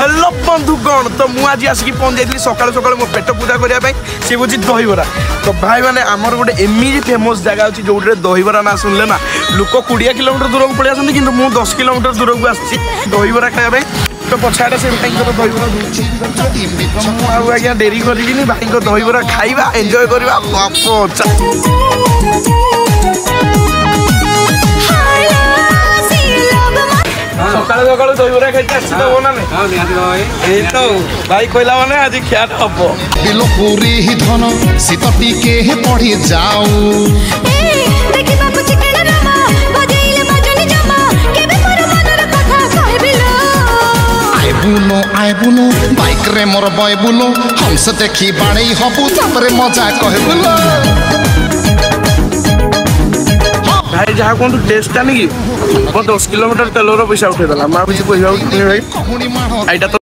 hello बंधुगण तो मुझे आज आसिक पहुंच जाइए सकाल सकाल मो पेट पूजा करने सी हूँ दहीबरा तो भाई मैंने आमर गोटे एमती फेमस जगह अच्छी जो दहीबरा ना शुणिले ना लोक 20 किलोमीटर दूर को पलि आसती कि 10 किलोमीटर दूर को आसी दहीबरा खाया तो पछाड़े से दहीबरा मुझे डेरी करी भाई दहीबरा खाइबा एंजॉय करवा सकाल सकाल दहीबरा खाई तो भाई कहला मैंने आज ख्याल हम बिलो पूरी ही धन सीतटी के पढ़ी जाऊ आए बुलो बाइक रे मोर बय बुलो हमसे देखी बाड़े हबू तापरे मजा कहे बुलो भाई जहाँ कौन टेस्ट नहीं कि 10 किलोमीटर तेलर पैसा उठे देला माँ बुझी पैसा भाई